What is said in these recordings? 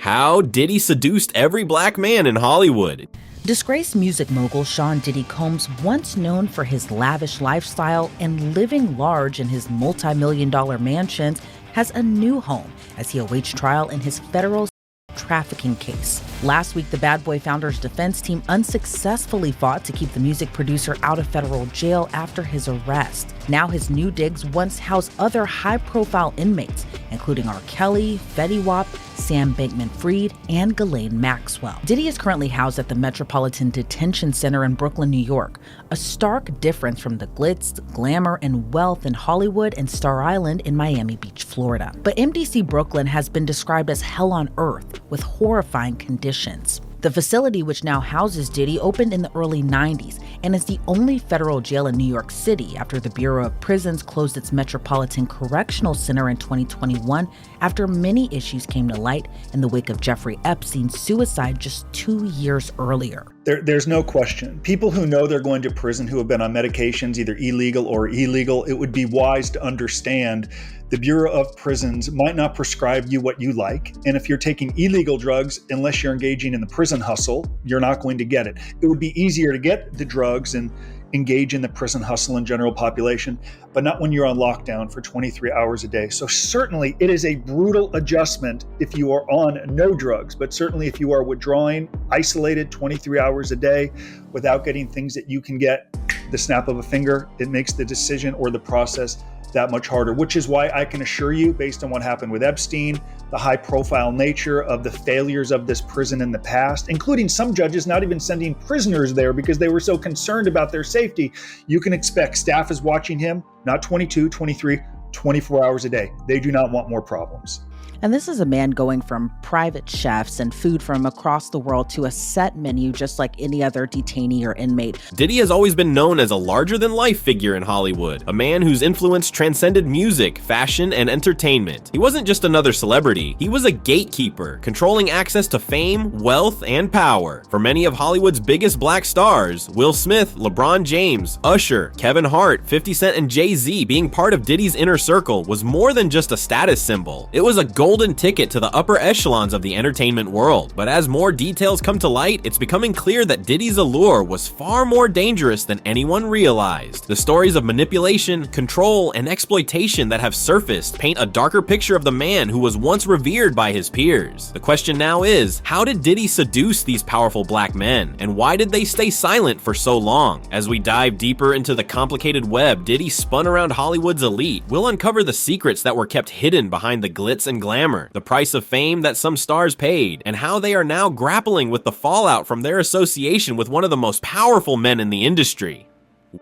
How Diddy seduced every black man in Hollywood. Disgraced music mogul Sean Diddy Combs, once known for his lavish lifestyle and living large in his multi-million-dollar mansions, has a new home as he awaits trial in his federal trafficking case. Last week, the Bad Boy Founder's defense team unsuccessfully fought to keep the music producer out of federal jail after his arrest. Now his new digs once housed other high-profile inmates, including R. Kelly, Fetty Wap, Sam Bankman-Fried, and Ghislaine Maxwell. Diddy is currently housed at the Metropolitan Detention Center in Brooklyn, New York, a stark difference from the glitz, glamour, and wealth in Hollywood and Star Island in Miami Beach, Florida. But MDC Brooklyn has been described as hell on earth, with horrifying conditions. The facility, which now houses Diddy, opened in the early 90s and is the only federal jail in New York City after the Bureau of Prisons closed its Metropolitan Correctional Center in 2021 after many issues came to light in the wake of Jeffrey Epstein's suicide just 2 years earlier. There's no question. People who know they're going to prison who have been on medications, either illegal or illegal, it would be wise to understand the Bureau of Prisons might not prescribe you what you like. And if you're taking illegal drugs, unless you're engaging in the prison hustle, you're not going to get it. It would be easier to get the drugs and engage in the prison hustle in general population, but not when you're on lockdown for 23 hours a day. So certainly it is a brutal adjustment if you are on no drugs, but certainly if you are withdrawing, isolated 23 hours a day without getting things that you can get the snap of a finger, it makes the decision or the process that much harder, which is why I can assure you, based on what happened with Epstein, the high profile nature of the failures of this prison in the past, including some judges not even sending prisoners there because they were so concerned about their safety, you can expect staff is watching him, not 22, 23, 24 hours a day. They do not want more problems. And this is a man going from private chefs and food from across the world to a set menu just like any other detainee or inmate. Diddy has always been known as a larger-than-life figure in Hollywood, a man whose influence transcended music, fashion, and entertainment. He wasn't just another celebrity, he was a gatekeeper, controlling access to fame, wealth, and power. For many of Hollywood's biggest black stars, Will Smith, LeBron James, Usher, Kevin Hart, 50 Cent, and Jay-Z, being part of Diddy's inner circle was more than just a status symbol. It was a golden ticket to the upper echelons of the entertainment world. But as more details come to light, it's becoming clear that Diddy's allure was far more dangerous than anyone realized. The stories of manipulation, control, and exploitation that have surfaced paint a darker picture of the man who was once revered by his peers. The question now is, how did Diddy seduce these powerful black men, and why did they stay silent for so long? As we dive deeper into the complicated web Diddy spun around Hollywood's elite, we'll uncover the secrets that were kept hidden behind the glitz and glamour, the price of fame that some stars paid, and how they are now grappling with the fallout from their association with one of the most powerful men in the industry.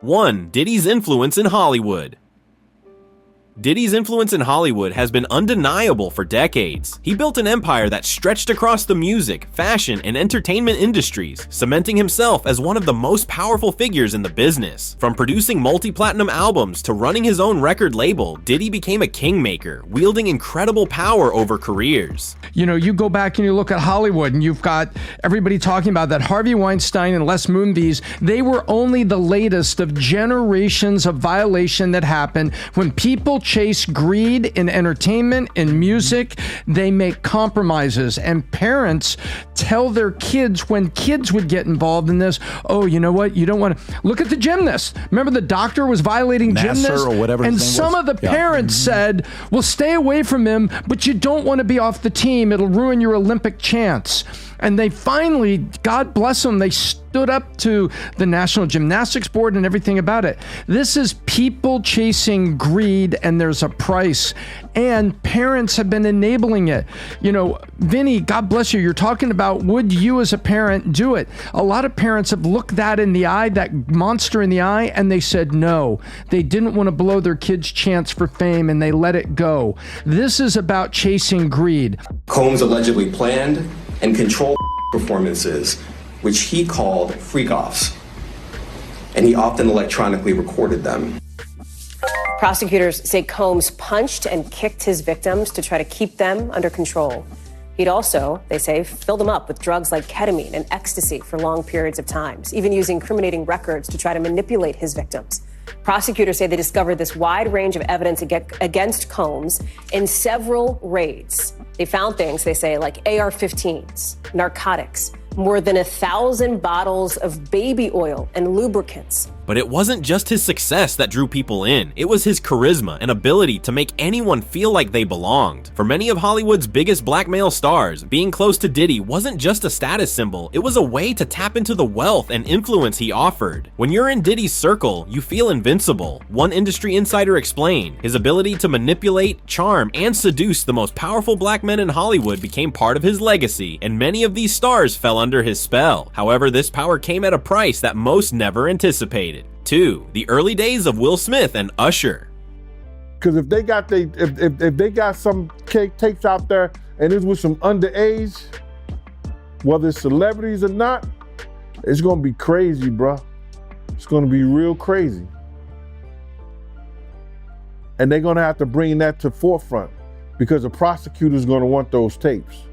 1. Diddy's influence in Hollywood. Diddy's influence in Hollywood has been undeniable for decades. He built an empire that stretched across the music, fashion, and entertainment industries, cementing himself as one of the most powerful figures in the business. From producing multi-platinum albums to running his own record label, Diddy became a kingmaker, wielding incredible power over careers. You know, you go back and you look at Hollywood and you've got everybody talking about that Harvey Weinstein and Les Moonves. They were only the latest of generations of violation that happened when people chase greed in entertainment, in music. They make compromises, and parents tell their kids when kids would get involved in this, oh, you know what, you don't want to look at the gymnast. Remember the doctor was violating gymnasts, or whatever, and some of the parents said, well, stay away from him, but you don't want to be off the team. It'll ruin your Olympic chance. And they finally, God bless them, they stood up to the National Gymnastics Board and everything about it. This is people chasing greed, and there's a price. And parents have been enabling it. You know, Vinny, God bless you, you're talking about, would you as a parent do it? A lot of parents have looked that in the eye, that monster in the eye, and they said no. They didn't want to blow their kid's chance for fame, and they let it go. This is about chasing greed. Combs allegedly planned and controlled performances, which he called freak-offs, and he often electronically recorded them. Prosecutors say Combs punched and kicked his victims to try to keep them under control. He'd also, they say, filled them up with drugs like ketamine and ecstasy for long periods of times, even using incriminating records to try to manipulate his victims. Prosecutors say they discovered this wide range of evidence against Combs in several raids. They found things, they say, like AR-15s, narcotics, more than 1,000 bottles of baby oil and lubricants. But it wasn't just his success that drew people in, it was his charisma and ability to make anyone feel like they belonged. For many of Hollywood's biggest black male stars, being close to Diddy wasn't just a status symbol, it was a way to tap into the wealth and influence he offered. When you're in Diddy's circle, you feel invincible. One industry insider explained, his ability to manipulate, charm, and seduce the most powerful black men in Hollywood became part of his legacy, and many of these stars fell under his spell. However, this power came at a price that most never anticipated. 2. The early days of Will Smith and Usher. Because if they got if they got some tapes out there and it's with some underage, whether it's celebrities or not, it's gonna be crazy, bro. It's gonna be real crazy. And they're gonna have to bring that to forefront because the prosecutor's gonna want those tapes.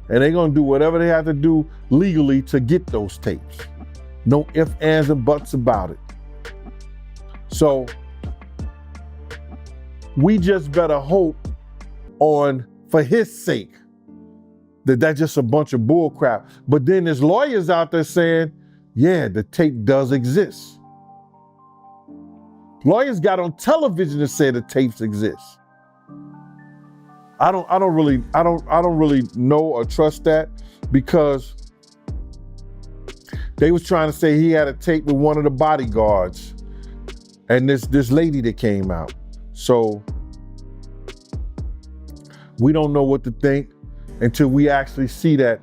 And they're gonna do whatever they have to do legally to get those tapes. No ifs, ands, and buts about it. So we just better hope on, for his sake, that that's just a bunch of bull crap. But then there's lawyers out there saying, yeah, the tape does exist. Lawyers got on television to say the tapes exist. I don't really know or trust that, because they was trying to say he had a tape with one of the bodyguards and this lady that came out. So we don't know what to think until we actually see that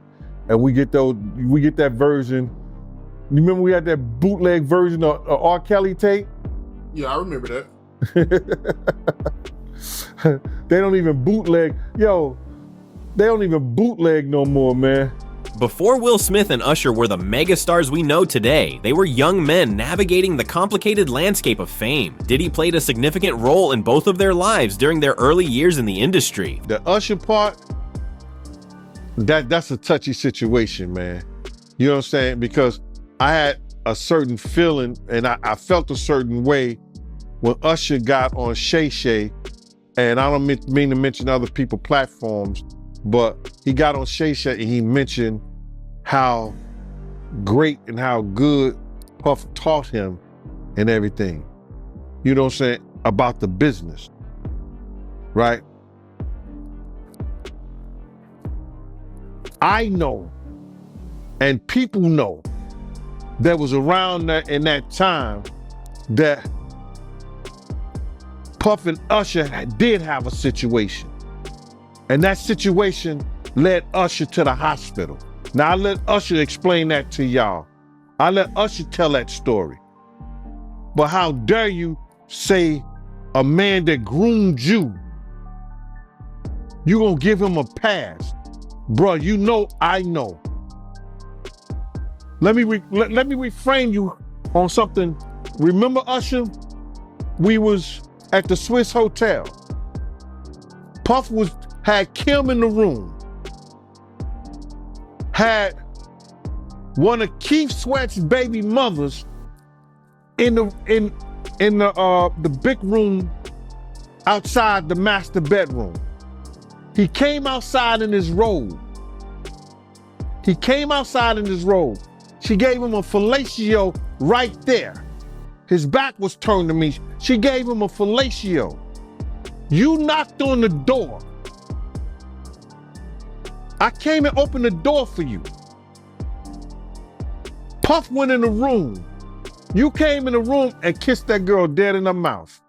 and we get that version. You remember we had that bootleg version of R. Kelly tape? Yeah, I remember that. They don't even bootleg. Yo, they don't even bootleg no more, man. Before Will Smith and Usher were the megastars we know today, they were young men navigating the complicated landscape of fame. Diddy played a significant role in both of their lives during their early years in the industry. The Usher part, that's a touchy situation, man. You know what I'm saying? Because I had a certain feeling and I felt a certain way when Usher got on Shay Shay, and I don't mean to mention other people's platforms, but he got on Shay Shay and he mentioned how great and how good Puff taught him and everything. You know what I'm saying? About the business, right? I know, and people know, that was around that in that time that Puff and Usher did have a situation. And that situation led Usher to the hospital. Now I let Usher explain that to y'all. I let Usher tell that story. But how dare you say a man that groomed you, you gonna give him a pass? Bruh, you know I know. Let me reframe you on something. Remember Usher? We was at the Swiss Hotel. Puff had Kim in the room. Had one of Keith Sweat's baby mothers in the big room outside the master bedroom. He came outside in his robe. She gave him a fellatio right there. His back was turned to me. She gave him a fellatio. You knocked on the door. I came and opened the door for you. Puff went in the room. You came in the room and kissed that girl dead in her mouth.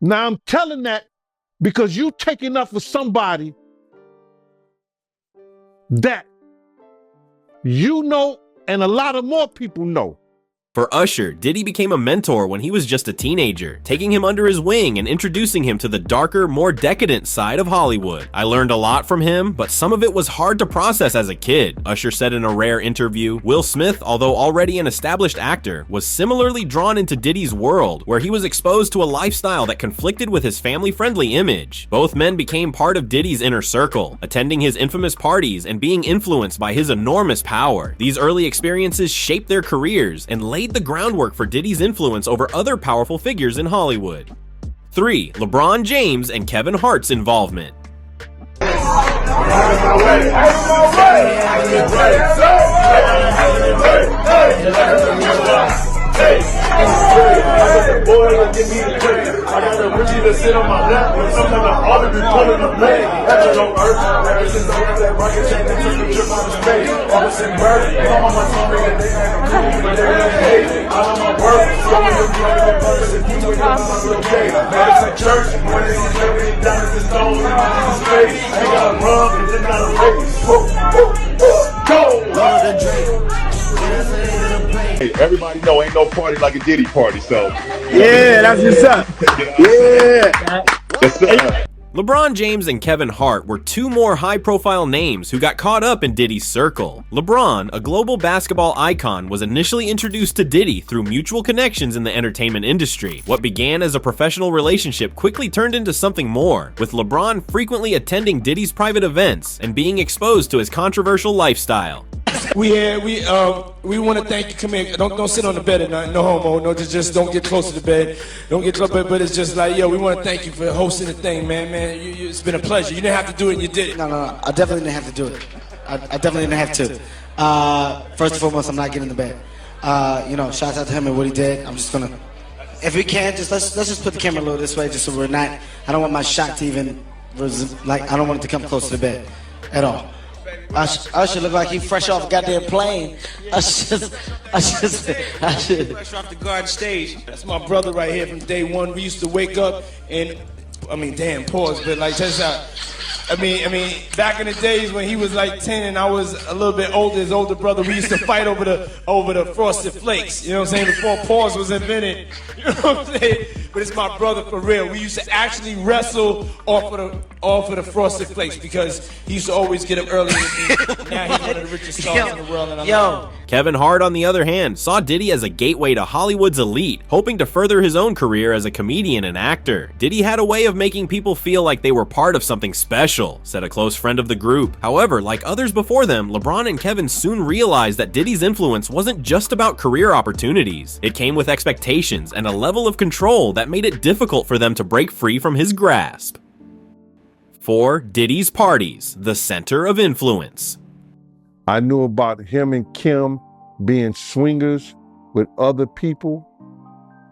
Now I'm telling that because you taking up for somebody that you know and a lot of more people know. For Usher, Diddy became a mentor when he was just a teenager, taking him under his wing and introducing him to the darker, more decadent side of Hollywood. I learned a lot from him, but some of it was hard to process as a kid. Usher said in a rare interview, Will Smith, although already an established actor, was similarly drawn into Diddy's world, where he was exposed to a lifestyle that conflicted with his family-friendly image. Both men became part of Diddy's inner circle, attending his infamous parties and being influenced by his enormous power. These early experiences shaped their careers and laid laid the groundwork for Diddy's influence over other powerful figures in Hollywood. 3. LeBron James and Kevin Hart's involvement. Hey, everybody know ain't no party like a Diddy party, so yeah, that's what's up. Yeah. Yes, sir. LeBron James and Kevin Hart were two more high-profile names who got caught up in Diddy's circle. LeBron, a global basketball icon, was initially introduced to Diddy through mutual connections in the entertainment industry. What began as a professional relationship quickly turned into something more, with LeBron frequently attending Diddy's private events and being exposed to his controversial lifestyle. We want to thank you. Come here. Don't sit on the bed at night. No homo. No, just don't get close to the bed. Don't get close. But it's just like, yo, we want to thank you for hosting the thing, man. It's been a pleasure. You didn't have to do it, and you did it. No. I definitely didn't have to do it. I definitely didn't have to. First and foremost, I'm not getting in the bed. Shouts out to him and what he did. I'm just gonna, if we can, let's just put the camera a little this way, just so we're not. I don't want my shot to even, I don't want it to come close to the bed, at all. Usher look like he fresh off a goddamn plane. Usher. Fresh off the garden stage. That's my brother right here from day one. We used to wake up and, pause, but like just back in the days when he was like 10 and I was a little bit older, his older brother, we used to fight over the Frosted Flakes. You know what I'm saying? Before pause was invented. You know what I'm saying? But it's my brother for real. We used to actually wrestle off of the Frosted Flakes because he used to always get up early. Now he's one of the richest stars in the world. And Kevin Hart, on the other hand, saw Diddy as a gateway to Hollywood's elite, hoping to further his own career as a comedian and actor. Diddy had a way of making people feel like they were part of something special, said a close friend of the group. However, like others before them, LeBron and Kevin soon realized that Diddy's influence wasn't just about career opportunities. It came with expectations and a level of control that made it difficult for them to break free from his grasp. 4. Diddy's parties, the center of influence. I knew about him and Kim being swingers with other people,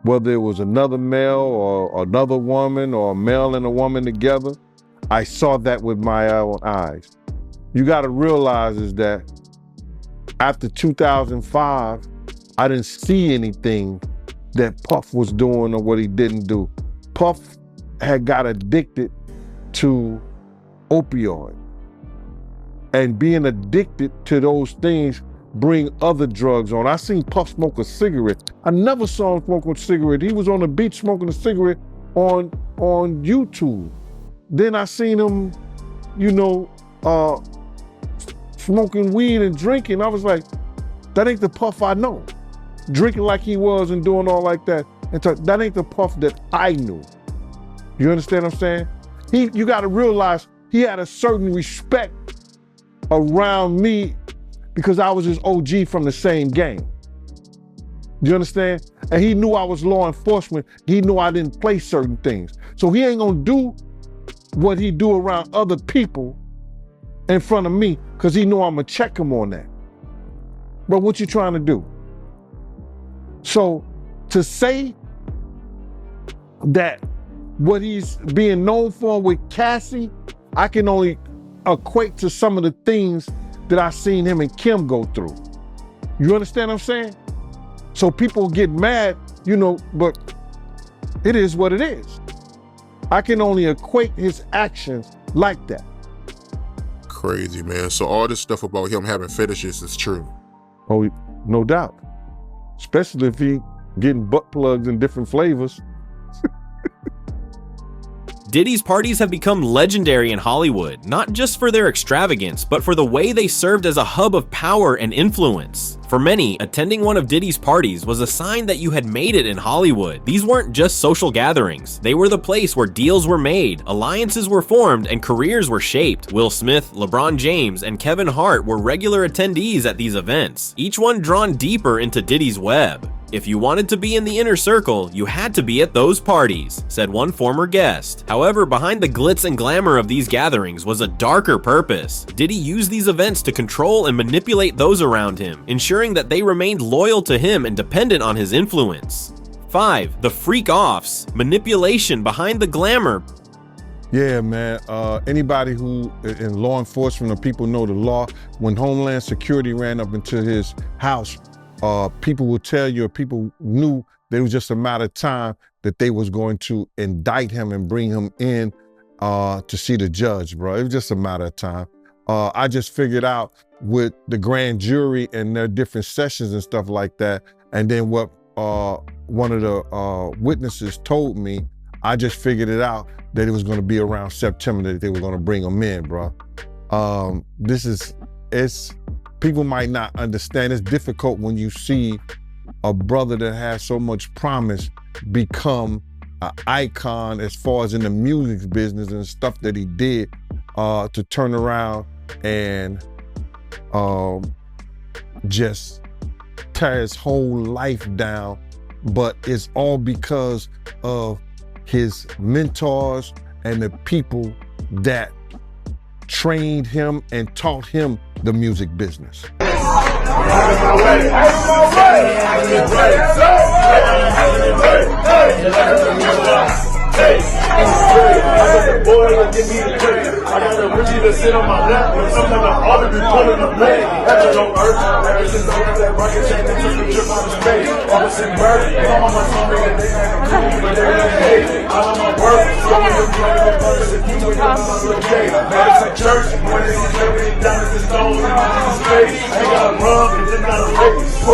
whether it was another male or another woman or a male and a woman together. I saw that with my own eyes. You got to realize is that after 2005, I didn't see anything that Puff was doing or what he didn't do. Puff had got addicted to opioid. And being addicted to those things bring other drugs on. I seen Puff smoke a cigarette. I never saw him smoke a cigarette. He was on the beach smoking a cigarette on YouTube. Then I seen him, smoking weed and drinking. I was like, that ain't the Puff I know. Drinking like he was and doing all like that. And that ain't the Puff that I knew. You understand what I'm saying? You got to realize he had a certain respect around me because I was his OG from the same game. You understand? And he knew I was law enforcement. He knew I didn't play certain things. So he ain't gonna do what he do around other people in front of me because he knew I'm gonna check him on that. But what you trying to do? So to say that what he's being known for with Cassie, I can only equate to some of the things that I seen him and Kim go through. You understand what I'm saying? So people get mad, but it is what it is. I can only equate his actions like that. Crazy, man. So all this stuff about him having fetishes is true. Oh, no doubt. Especially if he getting butt plugs in different flavors. Diddy's parties have become legendary in Hollywood, not just for their extravagance, but for the way they served as a hub of power and influence. For many, attending one of Diddy's parties was a sign that you had made it in Hollywood. These weren't just social gatherings. They were the place where deals were made, alliances were formed, and careers were shaped. Will Smith, LeBron James, and Kevin Hart were regular attendees at these events, each one drawn deeper into Diddy's web. If you wanted to be in the inner circle, you had to be at those parties, said one former guest. However, behind the glitz and glamour of these gatherings was a darker purpose. Diddy used these events to control and manipulate those around him, ensuring that they remained loyal to him and dependent on his influence. 5. The freak-offs, manipulation behind the glamour. Yeah, man. Anybody who in law enforcement or people know the law, when Homeland Security ran up into his house, people will tell you, or people knew that it was just a matter of time that they was going to indict him and bring him in to see the judge, bro. It was just a matter of time. I just figured out with the grand jury and their different sessions and stuff like that, and then what one of the witnesses told me, I just figured it out that it was going to be around September that they were going to bring him in, bro. People might not understand. It's difficult when you see a brother that has so much promise become an icon as far as in the music business and stuff that he did, to turn around and just tear his whole life down. But it's all because of his mentors and the people that trained him and taught him the music business. I got a Richie to sit on my lap, and sometimes I ought to be pulling the blade. After no earth, ever since I got that rocket chain that took a trip out of space. I was in birth, I'm on my song, and they had a cool, but they're like, hey, I'm on my work, so I'm in the blood of the purpose, if you ain't on my little day. Medicine church, when they see everything down at the stone, in my Jesus' face. I ain't got a run, it's just not a race.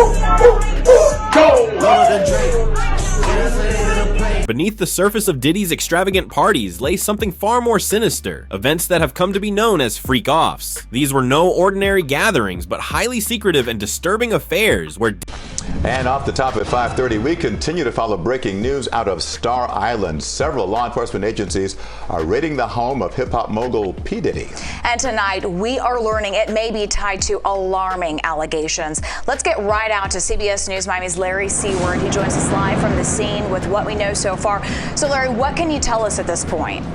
Go! Beneath the surface of Diddy's extravagant parties lay something far more sinister, events that have come to be known as freak-offs. These were no ordinary gatherings, but highly secretive and disturbing affairs where... And off the top at 5:30, we continue to follow breaking news out of Star Island. Several law enforcement agencies are raiding the home of hip-hop mogul P. Diddy. And tonight, we are learning it may be tied to alarming allegations. Let's get right out to CBS News Miami's Larry Seward. He joins us live from the scene with what we know so far. So, Larry, what can you tell us at this point?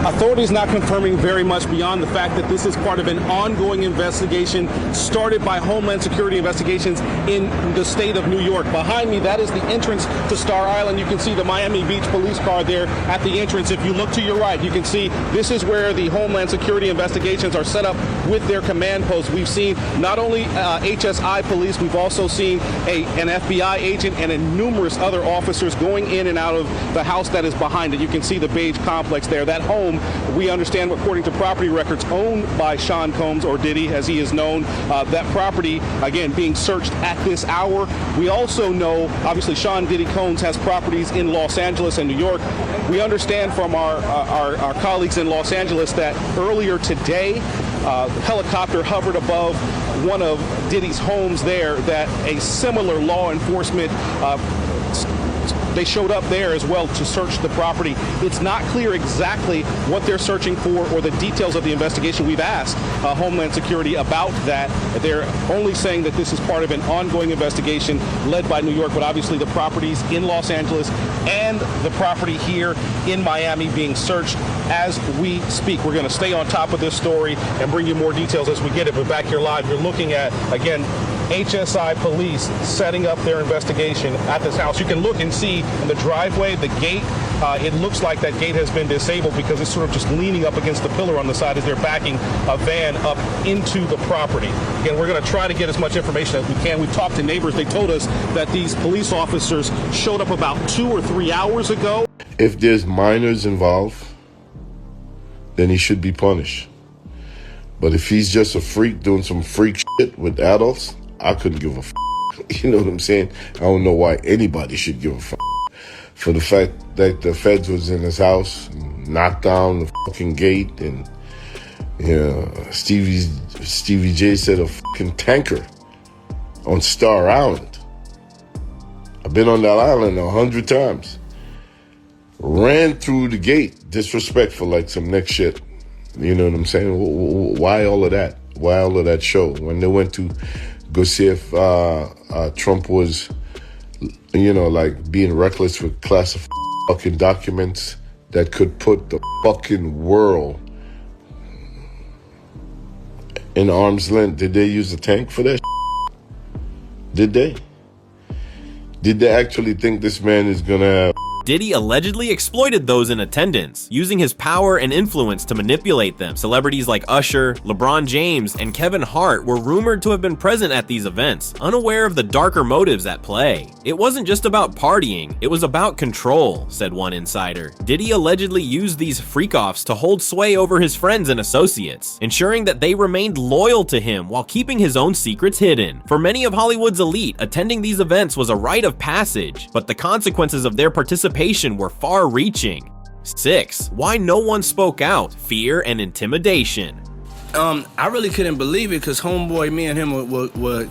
Authorities not confirming very much beyond the fact that this is part of an ongoing investigation started by Homeland Security investigations in the state of New York. Behind me, that is the entrance to Star Island. You can see the Miami Beach police car there at the entrance. If you look to your right, you can see this is where the Homeland Security investigations are set up with their command posts. We've seen not only HSI police, we've also seen an FBI agent and numerous other officers going in and out of the house that is behind it. You can see the beige complex there. That home, we understand, according to property records, owned by Sean Combs, or Diddy as he is known. That property, again, being searched at this hour. We also know, obviously, Sean Diddy Combs has properties in Los Angeles and New York. We understand from our colleagues in Los Angeles that earlier today, the helicopter hovered above one of Diddy's homes there, that a similar law enforcement they showed up there as well to search the property. It's not clear exactly what they're searching for or the details of the investigation. We've asked Homeland Security about that. They're only saying that this is part of an ongoing investigation led by New York, but obviously the properties in Los Angeles and the property here in Miami being searched as we speak. We're going to stay on top of this story and bring you more details as we get it. But back here live, you're looking at, again, HSI police setting up their investigation at this house. You can look and see in the driveway, the gate, it looks like that gate has been disabled because it's sort of just leaning up against the pillar on the side as they're backing a van up into the property. Again, we're going to try to get as much information as we can. We've talked to neighbors. They told us that these police officers showed up about 2 or 3 hours ago. If there's minors involved, then he should be punished. But if he's just a freak doing some freak shit with adults, I couldn't give a f. You know what I'm saying? I don't know why anybody should give a f. For the fact that the feds was in his house, knocked down the fucking gate, and Stevie J said a fucking tanker on Star Island. I've been on that island 100 times. Ran through the gate, disrespectful like some next shit. You know what I'm saying? Why all of that? Why all of that show? When they went to go see if Trump was, like being reckless with classified fucking documents that could put the fucking world in arm's length. Did they use the tank for that? Did they? Did they actually think this man is gonna have... Diddy allegedly exploited those in attendance, using his power and influence to manipulate them. Celebrities like Usher, LeBron James, and Kevin Hart were rumored to have been present at these events, unaware of the darker motives at play. It wasn't just about partying, it was about control, said one insider. Diddy allegedly used these freak-offs to hold sway over his friends and associates, ensuring that they remained loyal to him while keeping his own secrets hidden. For many of Hollywood's elite, attending these events was a rite of passage, but the consequences of their participation were far-reaching. 6. Why no one spoke out? Fear and intimidation. I really couldn't believe it because homeboy, me and him were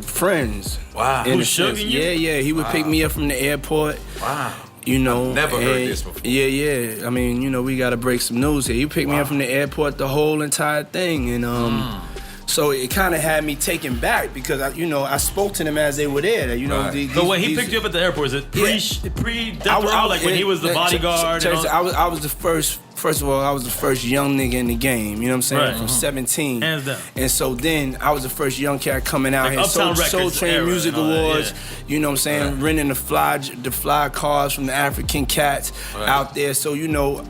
friends. Wow. Who shugging you? Yeah. He would pick me up from the airport. Wow. I've never heard this before. Yeah. I mean, we gotta break some news here. He picked me up from the airport, the whole entire thing, and so it kind of had me taken back because I spoke to them as they were there. Right. So when he picked you up at the airport, is it pre-death row, like when he was the bodyguard? I was the first. First of all, I was the first young nigga in the game. You know what I'm saying? Right. From 17. Hands down. And so then I was the first young cat coming out here. Soul Train era Music Awards. You know what I'm saying? Renting the fly cars from the African cats out there. So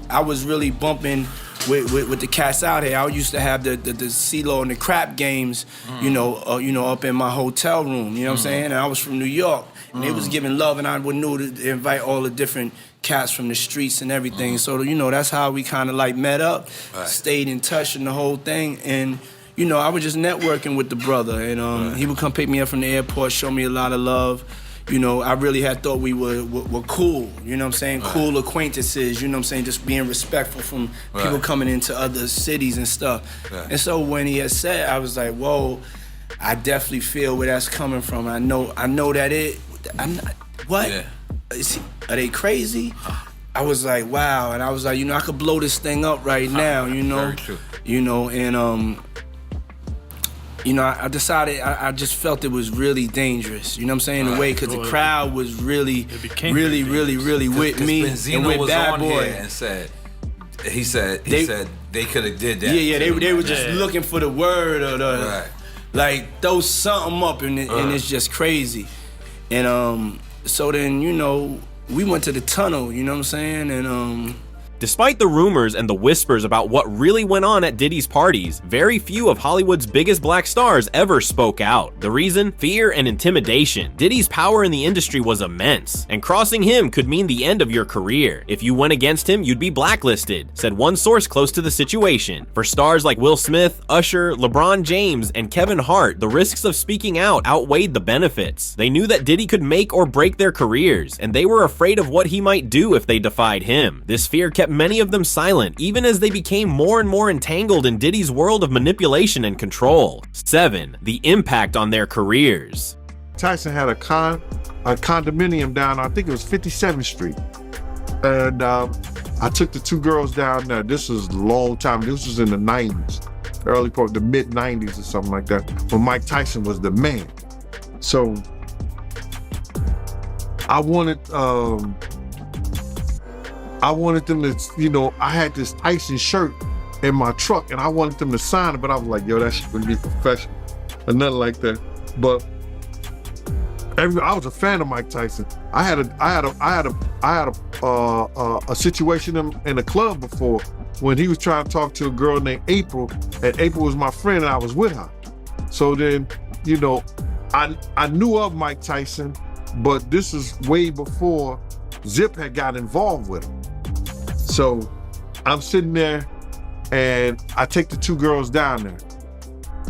I was really bumping with the cats out here. I used to have the CeeLo and the crap games, up in my hotel room. You know what I'm saying? And I was from New York, and they was giving love, and I would know to invite all the different cats from the streets and everything. So that's how we kind of like met up, stayed in touch and the whole thing. And I was just networking with the brother, and he would come pick me up from the airport, show me a lot of love. I really had thought we were cool, you know what I'm saying? Right. Cool acquaintances, you know what I'm saying? Just being respectful from people coming into other cities and stuff. Right. And so when he had said, I was like, whoa, I definitely feel where that's coming from. I know that what? Yeah. Are they crazy? I was like, wow. And I was like, I could blow this thing up right now, Very true. And I decided, I just felt it was really dangerous, you know what I'm saying, in a way, because the crowd was really with me Benzino and with was Bad on Boy. Here and he said they could have did that. Yeah, they were just looking for the word or the, like, throw something up and it's just crazy. And so then, we went to the tunnel, you know what I'm saying, and Despite the rumors and the whispers about what really went on at Diddy's parties, very few of Hollywood's biggest black stars ever spoke out. The reason? Fear and intimidation. Diddy's power in the industry was immense, and crossing him could mean the end of your career. If you went against him, you'd be blacklisted, said one source close to the situation. For stars like Will Smith, Usher, LeBron James, and Kevin Hart, the risks of speaking out outweighed the benefits. They knew that Diddy could make or break their careers, and they were afraid of what he might do if they defied him. This fear kept many of them silent, even as they became more and more entangled in Diddy's world of manipulation and control. 7. The impact on their careers. Tyson had a condominium down, I think it was 57th Street. And I took the two girls down there. This was a long time. This was in the 90s, early part, the mid 90s or something like that, when Mike Tyson was the man. So I wanted them to, I had this Tyson shirt in my truck and I wanted them to sign it, but I was like, yo, that shit wouldn't be professional or nothing like that. But I was a fan of Mike Tyson. I had a situation in a club before when he was trying to talk to a girl named April, and April was my friend and I was with her. So then, I knew of Mike Tyson, but this is way before Zip had got involved with him. So I'm sitting there and I take the two girls down there.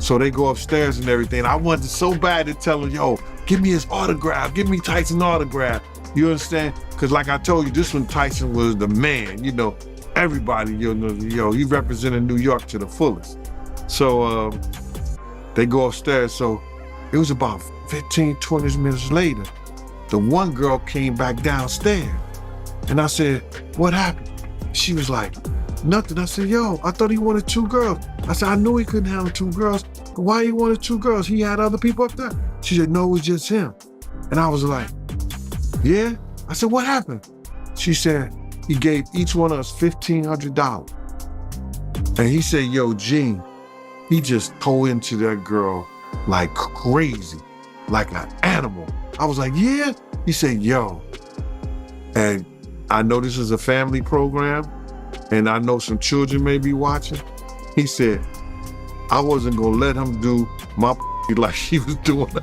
So they go upstairs and everything. I wanted so bad to tell them, yo, give me his autograph, give me Tyson's autograph. You understand? Because like I told you, this one Tyson was the man, everybody, he represented New York to the fullest. So they go upstairs. So it was about 15, 20 minutes later, the one girl came back downstairs and I said, what happened? She was like, Nothing. I said, yo, I thought he wanted 2 girls. I said, I knew he couldn't handle 2 girls. But why he wanted 2 girls? He had other people up there. She said, no, it was just him. And I was like, yeah? I said, what happened? She said, he gave each one of us $1,500. And he said, yo, Gene, he just tore into that girl like crazy, like an animal. I was like, yeah? He said, yo. And I know this is a family program, and I know some children may be watching. He said, I wasn't gonna let him do my like she was doing.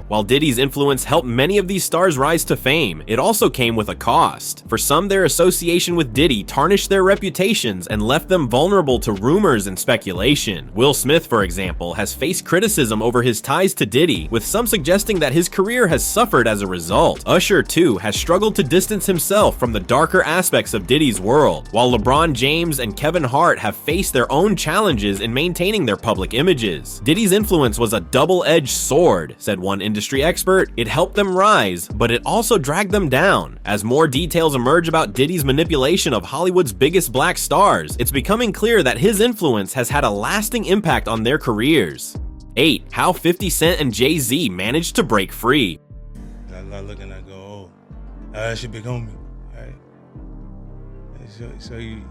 While Diddy's influence helped many of these stars rise to fame, it also came with a cost. For some, their association with Diddy tarnished their reputations and left them vulnerable to rumors and speculation. Will Smith, for example, has faced criticism over his ties to Diddy, with some suggesting that his career has suffered as a result. Usher, too, has struggled to distance himself from the darker aspects of Diddy's world, while LeBron James and Kevin Hart have faced their own challenges in maintaining their public images. Diddy's influence was a double-edged sword, said one industry expert. It helped them rise, but it also dragged them down. As more details emerge about Diddy's manipulation of Hollywood's biggest black stars, it's becoming clear that his influence has had a lasting impact on their careers. 8. How 50 Cent and Jay-Z managed to break free. I look and I go, oh, that's your big homie, right? So you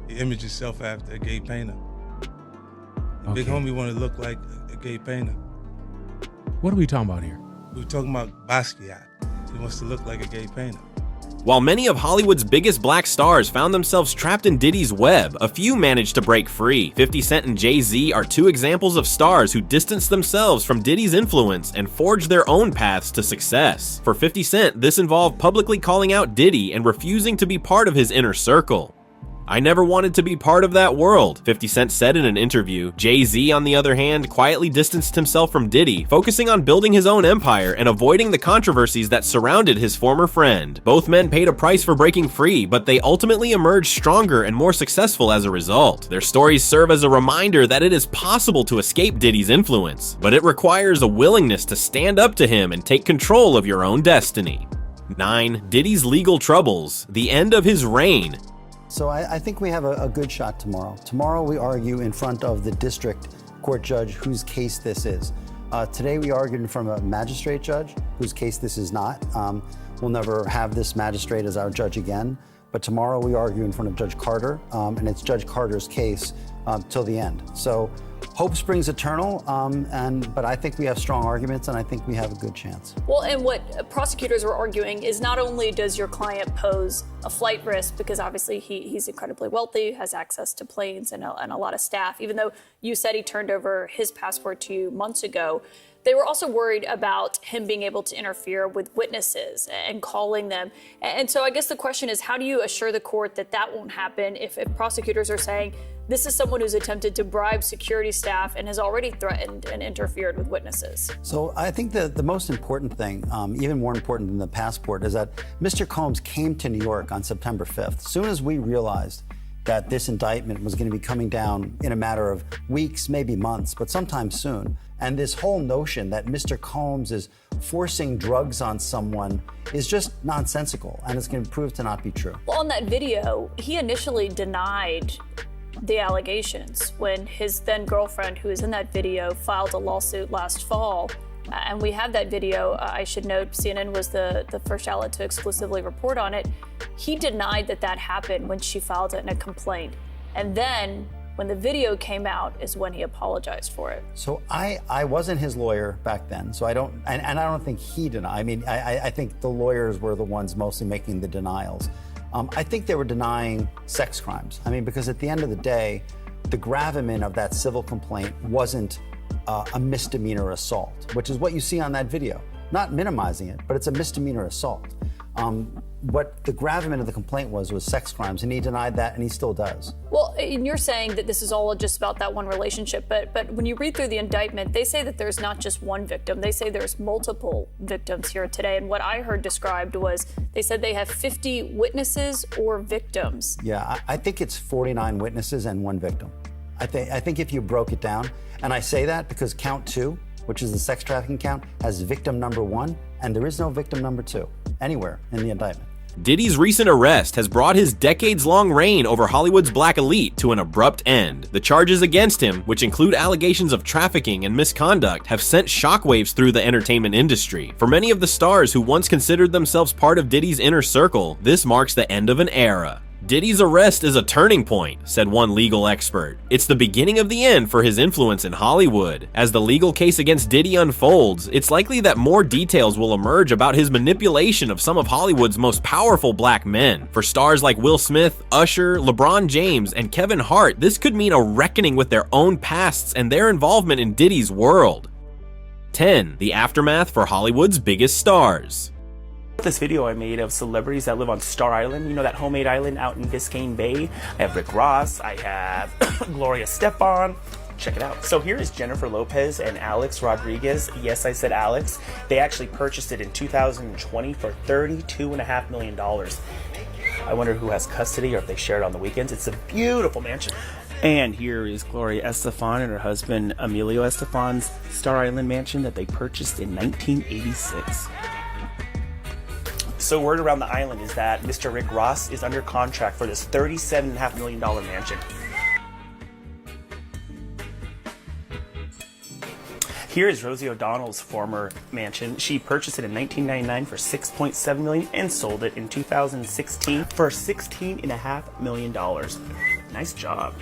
image yourself after a Gaye painter. The big homie want to look like a Gaye painter. What are we talking about here? We're talking about Basquiat. He wants to look like a Gaye painter. While many of Hollywood's biggest black stars found themselves trapped in Diddy's web, a few managed to break free. 50 Cent and Jay-Z are 2 examples of stars who distanced themselves from Diddy's influence and forged their own paths to success. For 50 Cent, this involved publicly calling out Diddy and refusing to be part of his inner circle. I never wanted to be part of that world, 50 Cent said in an interview. Jay-Z, on the other hand, quietly distanced himself from Diddy, focusing on building his own empire and avoiding the controversies that surrounded his former friend. Both men paid a price for breaking free, but they ultimately emerged stronger and more successful as a result. Their stories serve as a reminder that it is possible to escape Diddy's influence, but it requires a willingness to stand up to him and take control of your own destiny. 9. Diddy's legal troubles, the end of his reign. So I think we have a good shot tomorrow. Tomorrow we argue in front of the district court judge whose case this is. Today we argued in front of a magistrate judge whose case this is not. We'll never have this magistrate as our judge again. But tomorrow we argue in front of Judge Carter, and it's Judge Carter's case till the end. So hope springs eternal, but I think we have strong arguments, and I think we have a good chance. Well, and what prosecutors were arguing is not only does your client pose a flight risk, because obviously he's incredibly wealthy, has access to planes and a lot of staff, even though you said he turned over his passport to you months ago. They were also worried about him being able to interfere with witnesses and calling them. And so I guess the question is, how do you assure the court that that won't happen if prosecutors are saying this is someone who's attempted to bribe security staff and has already threatened and interfered with witnesses? So I think the most important thing, even more important than the passport, is that Mr. Combs came to New York on September 5th. As soon as we realized that this indictment was going to be coming down in a matter of weeks, maybe months, but sometime soon. And this whole notion that Mr. Combs is forcing drugs on someone is just nonsensical, and it's going to prove to not be true. Well, on that video, he initially denied the allegations when his then girlfriend, who is in that video, filed a lawsuit last fall. And we have that video. I should note CNN was the first outlet to exclusively report on it. He denied that happened when she filed it in a complaint. And then when the video came out is when he apologized for it. So I wasn't his lawyer back then, so I don't, and I don't think he denied. I mean, I think the lawyers were the ones mostly making the denials. I think they were denying sex crimes. I mean, because at the end of the day, the gravamen of that civil complaint wasn't a misdemeanor assault, which is what you see on that video. Not minimizing it, but it's a misdemeanor assault. What the gravamen of the complaint was sex crimes, and he denied that, and he still does. Well, and you're saying that this is all just about that one relationship, but when you read through the indictment, they say that there's not just one victim. They say there's multiple victims here today, and what I heard described was they said they have 50 witnesses or victims. Yeah, I think it's 49 witnesses and 1 victim. I think if you broke it down, and I say that because count 2, which is the sex trafficking count, has victim number 1, and there is no victim number 2 anywhere in the indictment. Diddy's recent arrest has brought his decades-long reign over Hollywood's black elite to an abrupt end. The charges against him, which include allegations of trafficking and misconduct, have sent shockwaves through the entertainment industry. For many of the stars who once considered themselves part of Diddy's inner circle, this marks the end of an era. Diddy's arrest is a turning point, said one legal expert. It's the beginning of the end for his influence in Hollywood. As the legal case against Diddy unfolds, it's likely that more details will emerge about his manipulation of some of Hollywood's most powerful black men. For stars like Will Smith, Usher, LeBron James, and Kevin Hart, this could mean a reckoning with their own pasts and their involvement in Diddy's world. 10. The aftermath for Hollywood's biggest stars. This video I made of celebrities that live on Star Island, you know, that homemade island out in Biscayne Bay. I have Rick Ross, I have Gloria Estefan. Check it out. So here is Jennifer Lopez and Alex Rodriguez. Yes, I said Alex. They actually purchased it in 2020 for $32.5 million. I wonder who has custody or if they share it on the weekends. It's a beautiful mansion. And here is Gloria Estefan and her husband Emilio Estefan's Star Island mansion that they purchased in 1986. So word around the island is that Mr. Rick Ross is under contract for this $37.5 million mansion. Here is Rosie O'Donnell's former mansion. She purchased it in 1999 for $6.7 million and sold it in 2016 for $16.5 million. Nice job.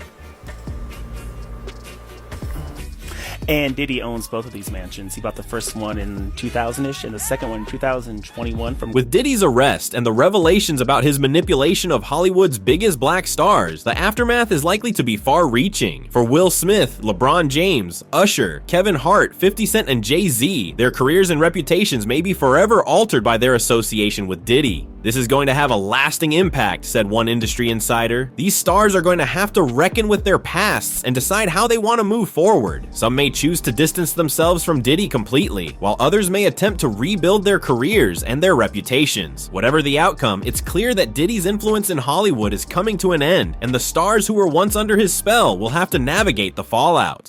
And Diddy owns both of these mansions. He bought the first one in 2000-ish and the second one in 2021 from... With Diddy's arrest and the revelations about his manipulation of Hollywood's biggest black stars, the aftermath is likely to be far-reaching. For Will Smith, LeBron James, Usher, Kevin Hart, 50 Cent, and Jay-Z, their careers and reputations may be forever altered by their association with Diddy. This is going to have a lasting impact, said one industry insider. These stars are going to have to reckon with their pasts and decide how they want to move forward. Some may choose to distance themselves from Diddy completely, while others may attempt to rebuild their careers and their reputations. Whatever the outcome, it's clear that Diddy's influence in Hollywood is coming to an end, and the stars who were once under his spell will have to navigate the fallout.